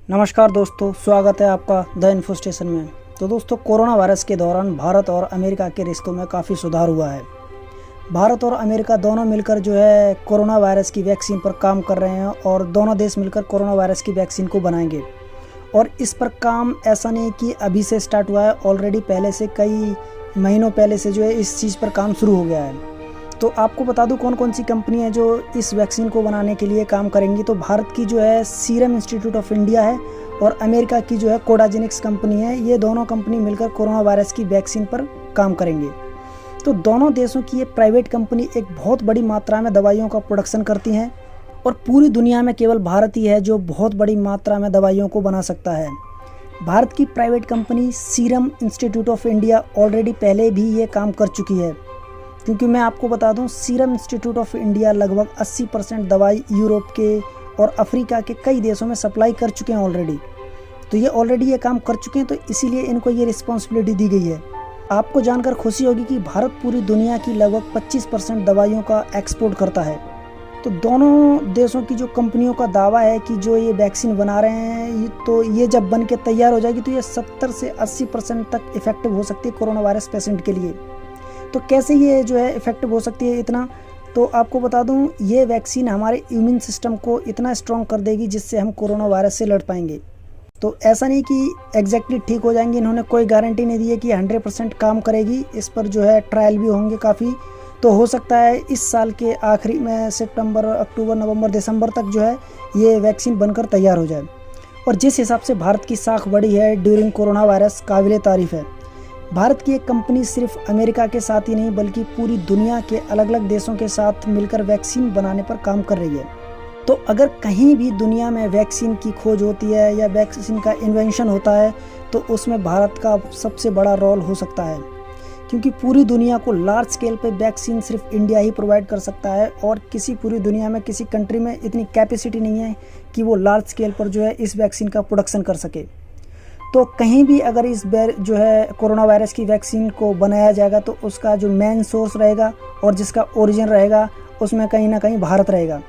नमस्कार दोस्तों, स्वागत है आपका द इन्फो स्टेशन में। तो दोस्तों, कोरोना वायरस के दौरान भारत और अमेरिका के रिश्तों में काफ़ी सुधार हुआ है। भारत और अमेरिका दोनों मिलकर जो है कोरोना वायरस की वैक्सीन पर काम कर रहे हैं और दोनों देश मिलकर कोरोना वायरस की वैक्सीन को बनाएंगे। और इस पर काम ऐसा नहीं कि अभी से स्टार्ट हुआ है, ऑलरेडी पहले से कई महीनों पहले से जो है इस चीज़ पर काम शुरू हो गया है। तो आपको बता दूं कौन कौन सी कंपनी है जो इस वैक्सीन को बनाने के लिए काम करेंगी। तो भारत की जो है सीरम इंस्टीट्यूट ऑफ इंडिया है और अमेरिका की जो है कोडाजेनिक्स कंपनी है। ये दोनों कंपनी मिलकर कोरोना वायरस की वैक्सीन पर काम करेंगे। तो दोनों देशों की ये प्राइवेट कंपनी एक बहुत बड़ी मात्रा में दवाइयों का प्रोडक्शन करती हैं और पूरी दुनिया में केवल भारत ही है जो बहुत बड़ी मात्रा में दवाइयों को बना सकता है। भारत की private company serum institute of India already पहले भी ये काम कर चुकी है, क्योंकि मैं आपको बता दूं सीरम इंस्टीट्यूट ऑफ इंडिया लगभग 80% दवाई यूरोप के और अफ्रीका के कई देशों में सप्लाई कर चुके हैं ऑलरेडी। तो ये ऑलरेडी ये काम कर चुके हैं, तो इसीलिए इनको ये रिस्पॉन्सिबिलिटी दी गई है। आपको जानकर खुशी होगी कि भारत पूरी दुनिया की लगभग 25% दवाइयों का एक्सपोर्ट करता है। तो दोनों देशों की जो कंपनियों का दावा है कि जो ये वैक्सीन बना रहे हैं तो ये जब बन के तैयार हो जाएगी तो ये 70 से 80% तक इफेक्टिव हो सकती है कोरोना वायरस पेशेंट के लिए। तो कैसे ये जो है इफेक्टिव हो सकती है इतना, तो आपको बता दूं ये वैक्सीन हमारे इम्यून सिस्टम को इतना स्ट्रॉन्ग कर देगी जिससे हम कोरोना वायरस से लड़ पाएंगे। तो ऐसा नहीं कि एग्जैक्टली ठीक हो जाएंगे, इन्होंने कोई गारंटी नहीं दी है कि 100% काम करेगी। इस पर जो है ट्रायल भी होंगे काफ़ी। तो हो सकता है इस साल के आखिरी में सितंबर, अक्टूबर, नवंबर, दिसंबर तक जो है ये वैक्सीन बनकर तैयार हो जाए। और जिस हिसाब से भारत की साख बढ़ी है ड्यूरिंग कोरोना वायरस, काबिले तारीफ़ है। भारत की एक कंपनी सिर्फ अमेरिका के साथ ही नहीं बल्कि पूरी दुनिया के अलग अलग देशों के साथ मिलकर वैक्सीन बनाने पर काम कर रही है। तो अगर कहीं भी दुनिया में वैक्सीन की खोज होती है या वैक्सीन का इन्वेंशन होता है तो उसमें भारत का सबसे बड़ा रोल हो सकता है, क्योंकि पूरी दुनिया को लार्ज स्केल पे वैक्सीन सिर्फ इंडिया ही प्रोवाइड कर सकता है और किसी पूरी दुनिया में किसी कंट्री में इतनी कैपेसिटी नहीं है कि वो लार्ज स्केल पर जो है इस वैक्सीन का प्रोडक्शन कर सके। तो कहीं भी अगर इस बार जो है कोरोना वायरस की वैक्सीन को बनाया जाएगा तो उसका जो मेन सोर्स रहेगा और जिसका ओरिजिन रहेगा उसमें कहीं ना कहीं भारत रहेगा।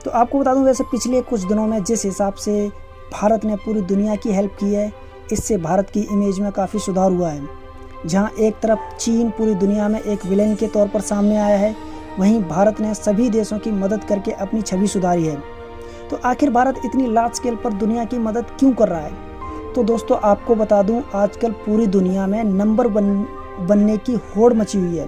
तो आपको बता दूं वैसे पिछले कुछ दिनों में जिस हिसाब से भारत ने पूरी दुनिया की हेल्प की है, इससे भारत की इमेज में काफ़ी सुधार हुआ है। जहां एक तरफ चीन पूरी दुनिया में एक विलेन के तौर पर सामने आया है, वहीं भारत ने सभी देशों की मदद करके अपनी छवि सुधारी है। तो आखिर भारत इतनी लार्ज स्केल पर दुनिया की मदद क्यों कर रहा है? तो दोस्तों आपको बता दूं आजकल पूरी दुनिया में नंबर बनने की होड़ मची हुई है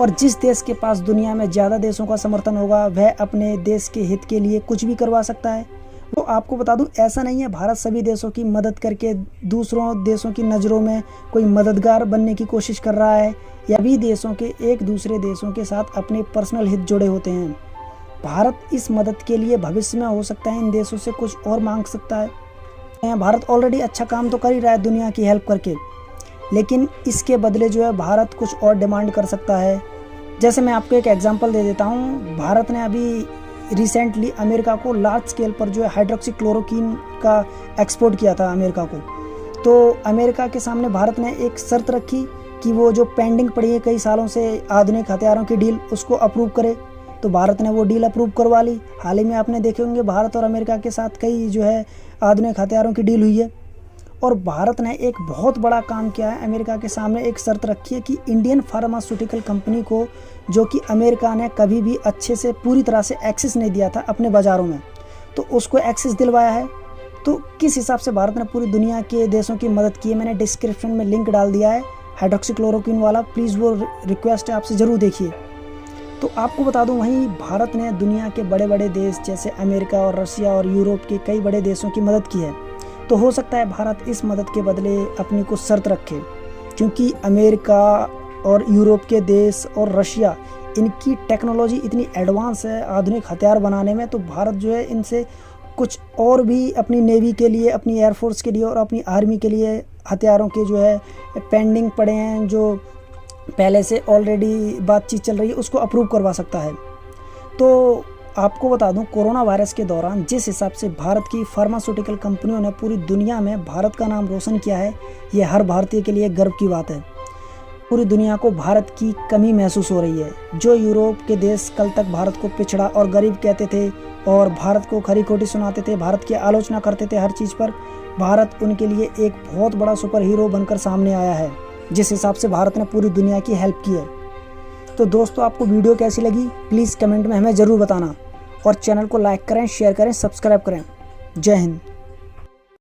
और जिस देश के पास दुनिया में ज़्यादा देशों का समर्थन होगा वह अपने देश के हित के लिए कुछ भी करवा सकता है। तो आपको बता दूं ऐसा नहीं है भारत सभी देशों की मदद करके दूसरों देशों की नज़रों में कोई मददगार बनने की कोशिश कर रहा है, या भी देशों के एक दूसरे देशों के साथ अपने पर्सनल हित जुड़े होते हैं। भारत इस मदद के लिए भविष्य में हो सकता है इन देशों से कुछ और मांग सकता है। भारत ऑलरेडी अच्छा काम तो कर ही रहा है दुनिया की हेल्प करके, लेकिन इसके बदले जो है भारत कुछ और डिमांड कर सकता है। जैसे मैं आपको एक एग्जांपल दे देता हूँ, भारत ने अभी रिसेंटली अमेरिका को लार्ज स्केल पर जो है हाइड्रोक्सीक्लोरोक्वीन का एक्सपोर्ट किया था अमेरिका को। तो अमेरिका के सामने भारत ने एक शर्त रखी कि वो जो पेंडिंग पड़ी है कई सालों से आधुनिक हथियारों की डील, उसको अप्रूव करे। तो भारत ने वो डील अप्रूव करवा ली। हाल ही में आपने देखे होंगे भारत और अमेरिका के साथ कई जो है आधुनिक हथियारों की डील हुई है। और भारत ने एक बहुत बड़ा काम किया है, अमेरिका के सामने एक शर्त रखी है कि इंडियन फार्मास्यूटिकल कंपनी को, जो कि अमेरिका ने कभी भी अच्छे से पूरी तरह से एक्सेस नहीं दिया था अपने बाज़ारों में, तो उसको एक्सेस दिलवाया है। तो किस हिसाब से भारत ने पूरी दुनिया के देशों की मदद की है, मैंने डिस्क्रिप्शन में लिंक डाल दिया है हाइड्रोक्सीक्लोरोक्वीन वाला, प्लीज़ वो रिक्वेस्ट है आपसे ज़रूर देखिए। तो आपको बता दूं वहीं भारत ने दुनिया के बड़े बड़े देश जैसे अमेरिका और रशिया और यूरोप के कई बड़े देशों की मदद की है। तो हो सकता है भारत इस मदद के बदले अपनी कुछ शर्त रखे, क्योंकि अमेरिका और यूरोप के देश और रशिया इनकी टेक्नोलॉजी इतनी एडवांस है आधुनिक हथियार बनाने में। तो भारत जो है इनसे कुछ और भी अपनी नेवी के लिए, अपनी एयरफोर्स के लिए और अपनी आर्मी के लिए हथियारों के जो है पेंडिंग पड़े हैं, जो पहले से ऑलरेडी बातचीत चल रही है, उसको अप्रूव करवा सकता है। तो आपको बता दूं कोरोना वायरस के दौरान जिस हिसाब से भारत की फार्मास्यूटिकल कंपनियों ने पूरी दुनिया में भारत का नाम रोशन किया है, ये हर भारतीय के लिए गर्व की बात है। पूरी दुनिया को भारत की कमी महसूस हो रही है। जो यूरोप के देश कल तक भारत को पिछड़ा और गरीब कहते थे और भारत को खरी खोटी सुनाते थे, भारत की आलोचना करते थे हर चीज़ पर, भारत उनके लिए एक बहुत बड़ा सुपर हीरो बनकर सामने आया है, जिस हिसाब से भारत ने पूरी दुनिया की हेल्प की है। तो दोस्तों, आपको वीडियो कैसी लगी प्लीज़ कमेंट में हमें ज़रूर बताना और चैनल को लाइक करें, शेयर करें, सब्सक्राइब करें। जय हिंद।